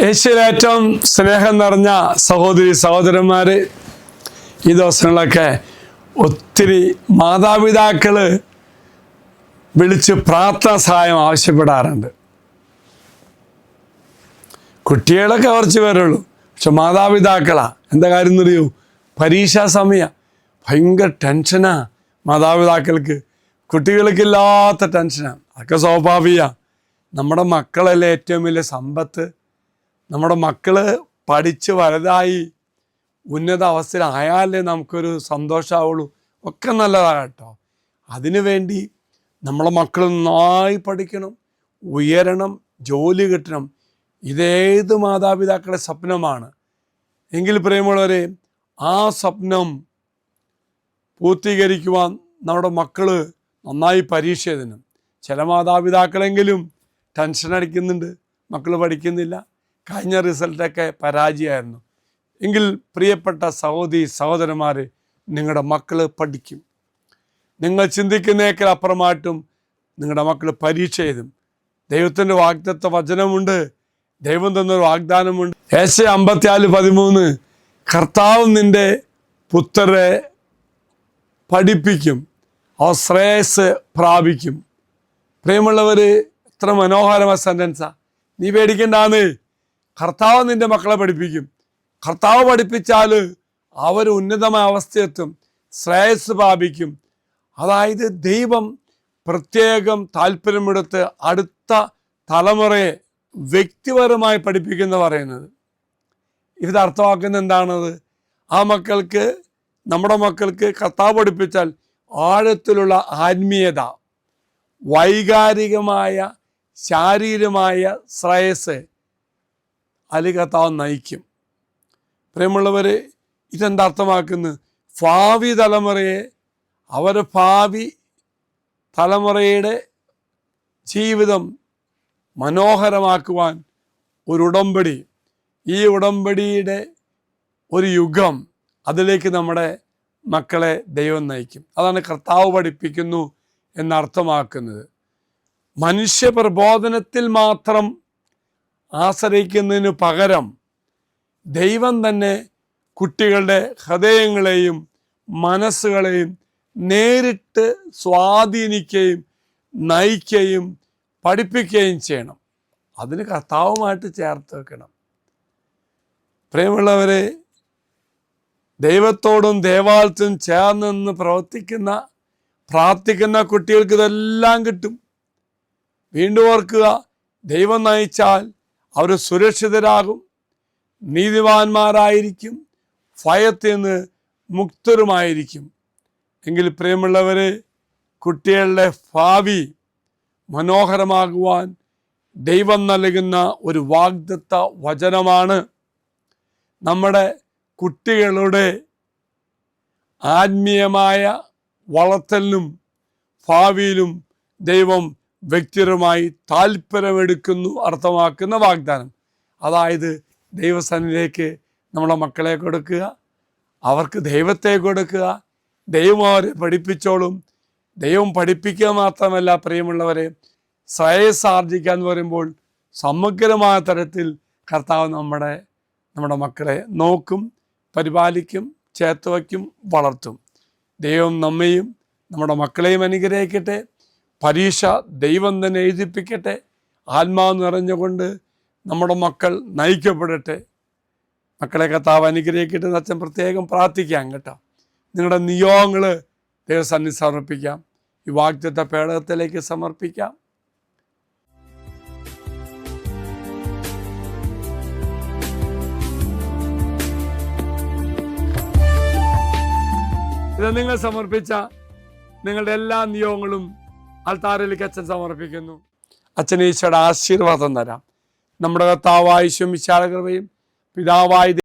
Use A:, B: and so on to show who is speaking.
A: യേശുവിൽ ഏറ്റവും സ്നേഹം നിറഞ്ഞ സഹോദരി സഹോദരന്മാർ, ഈ ദിവസങ്ങളൊക്കെ ഒത്തിരി മാതാപിതാക്കൾ വിളിച്ച് പ്രാർത്ഥന സഹായം ആവശ്യപ്പെടാറുണ്ട്. കുട്ടികളൊക്കെ കുറച്ച് പേരുള്ളൂ, പക്ഷെ മാതാപിതാക്കളാ എന്താ കാര്യം എന്നറിയോ? പരീക്ഷാ സമയം ഭയങ്കര ടെൻഷനാണ് മാതാപിതാക്കൾക്ക്. കുട്ടികൾക്കില്ലാത്ത ടെൻഷനാണ്. അതൊക്കെ സ്വാഭാവികമാണ്. നമ്മുടെ മക്കളല്ലേ ഏറ്റവും വലിയ സമ്പത്ത്. നമ്മുടെ മക്കൾ പഠിച്ച് വലുതായി ഉന്നത അവസ്ഥയിലായാലേ നമുക്കൊരു സന്തോഷമാവുള്ളൂ. ഒക്കെ നല്ലതാണ് കേട്ടോ. അതിനു വേണ്ടി നമ്മളെ മക്കൾ നന്നായി പഠിക്കണം, ഉയരണം, ജോലി കിട്ടണം. ഇതേത് മാതാപിതാക്കളുടെ സ്വപ്നമാണ്. എങ്കിൽ പ്രിയമുള്ളവരെ, ആ സ്വപ്നം പൂർത്തീകരിക്കുവാൻ നമ്മുടെ മക്കൾ നന്നായി പരീക്ഷ എഴുതണം. ചില മാതാപിതാക്കളെങ്കിലും ടെൻഷൻ അടിക്കുന്നുണ്ട്, മക്കൾ പഠിക്കുന്നില്ല, കഴിഞ്ഞ റിസൾട്ടൊക്കെ പരാജയമായിരുന്നു. എങ്കിൽ പ്രിയപ്പെട്ട സഹോദരി സഹോദരന്മാർ, നിങ്ങളുടെ മക്കൾ പഠിക്കും. നിങ്ങൾ ചിന്തിക്കുന്നേക്കാൾ അപ്പുറമായിട്ടും നിങ്ങളുടെ മക്കൾ പരീക്ഷ എഴുതും. ദൈവത്തിൻ്റെ വാഗ്ദത്ത വചനമുണ്ട്, ദൈവം തന്നൊരു വാഗ്ദാനമുണ്ട്. യേശയ്യാ 54:13 കർത്താവ് നിൻ്റെ പുത്രരെ പഠിപ്പിക്കും, അവർ ശ്രേയസ് പ്രാപിക്കും. പ്രിയമുള്ളവർ, എത്ര മനോഹരമായ സെൻറ്റൻസാ. നീ പേടിക്കണ്ടാന്ന്, കർത്താവ് നിൻ്റെ മക്കളെ പഠിപ്പിക്കും. കർത്താവ് പഠിപ്പിച്ചാൽ അവർ ഉന്നതമായ അവസ്ഥയെത്തും, ശ്രേയസ് പ്രാപിക്കും. അതായത് ദൈവം പ്രത്യേകം താല്പര്യമെടുത്ത് അടുത്ത തലമുറയെ വ്യക്തിപരമായി പഠിപ്പിക്കുന്ന പറയുന്നത്. ഇത് അർത്ഥമാക്കുന്നത് എന്താണത്? ആ മക്കൾക്ക്, നമ്മുടെ മക്കൾക്ക് കർത്താവ് പഠിപ്പിച്ചാൽ ആഴത്തിലുള്ള ആത്മീയത, വൈകാരികമായ ശാരീരികമായ ശ്രേയസ് അതിൽ കർത്താവ് നയിക്കും. പ്രിയമുള്ളവർ, ഇതെന്താ അർത്ഥമാക്കുന്നത്? ഭാവി തലമുറയെ, അവരുടെ ഭാവി തലമുറയുടെ ജീവിതം മനോഹരമാക്കുവാൻ ഒരു ഉടമ്പടി, ഈ ഉടമ്പടിയുടെ ഒരു യുഗം, അതിലേക്ക് നമ്മുടെ മക്കളെ ദൈവം നയിക്കും. അതാണ് കർത്താവ് പഠിപ്പിക്കുന്നു എന്നർത്ഥമാക്കുന്നത്. മനുഷ്യ പ്രബോധനത്തിൽ മാത്രം ആശ്രയിക്കുന്നതിന് പകരം ദൈവം തന്നെ കുട്ടികളുടെ ഹൃദയങ്ങളെയും മനസ്സുകളെയും നേരിട്ട് സ്വാധീനിക്കുകയും നയിക്കുകയും പഠിപ്പിക്കുകയും ചെയ്യണം. അതിന് കർത്താവുമായിട്ട് ചേർത്ത് വെക്കണം. പ്രിയമുള്ളവരെ, ദൈവത്തോടും ദേവാലയത്തിനും ചേർന്ന് നിന്ന് പ്രാർത്ഥിക്കുന്ന കുട്ടികൾക്ക് ഇതെല്ലാം കിട്ടും. വീണ്ടും ഓർക്കുക, ദൈവം നയിച്ചാൽ അവർ സുരക്ഷിതരാകും, നീതിമാന്മാരായിരിക്കും, ഭയത്തിൽ നിന്ന് മുക്തരുമായിരിക്കും. എങ്കിൽ പ്രിയമുള്ളവരെ, കുട്ടികളുടെ ഭാവി മനോഹരമാകുവാൻ ദൈവം നൽകുന്ന ഒരു വാഗ്ദത്ത വചനമാണ്. നമ്മുടെ കുട്ടികളുടെ ആത്മീയമായ വളർത്തലിനും ഭാവിയിലും ദൈവം വ്യക്തിപരമായി താല്പര്യമെടുക്കുന്നു അർത്ഥമാക്കുന്ന വാഗ്ദാനം. അതായത് ദൈവസന്നിധിയിലേക്ക് നമ്മുടെ മക്കളെ കൊടുക്കുക, അവർക്ക് ദൈവത്തെ കൊടുക്കുക, ദൈവം അവരെ പഠിപ്പിച്ചോളും. ദൈവം പഠിപ്പിക്കുക മാത്രമല്ല പ്രിയമുള്ളവരെ, ശ്രേയസ് ആർജിക്കുക എന്ന് പറയുമ്പോൾ സമഗ്രമായ തരത്തിൽ കർത്താവ് നമ്മുടെ മക്കളെ നോക്കും, പരിപാലിക്കും, ചേർത്ത് വയ്ക്കും, വളർത്തും. ദൈവം നമ്മയും നമ്മുടെ മക്കളെയും അനുഗ്രഹിക്കട്ടെ. പരീക്ഷ ദൈവം തന്നെ എഴുതിപ്പിക്കട്ടെ. ആത്മാവ് നിറഞ്ഞുകൊണ്ട് നമ്മുടെ മക്കൾ നയിക്കപ്പെടട്ടെ. മക്കളെ കർത്താവ് അനുഗ്രഹിക്കട്ടെ എന്ന് അച്ഛൻ പ്രത്യേകം പ്രാർത്ഥിക്കാം കേട്ടോ. നിങ്ങളുടെ നിയോഗങ്ങൾ ദൈവസന്നിധി സമർപ്പിക്കാം, ഈ വാഗ്ദത്ത പേടകത്തിലേക്ക് സമർപ്പിക്കാം. ഇത് നിങ്ങൾ സമർപ്പിച്ച നിങ്ങളുടെ എല്ലാ നിയോഗങ്ങളും അൾത്താരയിലേക്ക് അച്ഛൻ സമർപ്പിക്കുന്നു. അച്ഛൻ ഈശോയുടെ ആശീർവാദം തരാം. നമ്മുടെ കർത്താവായ ഈശോ മിശിഹായുടെ കൃപയും പിതാവായ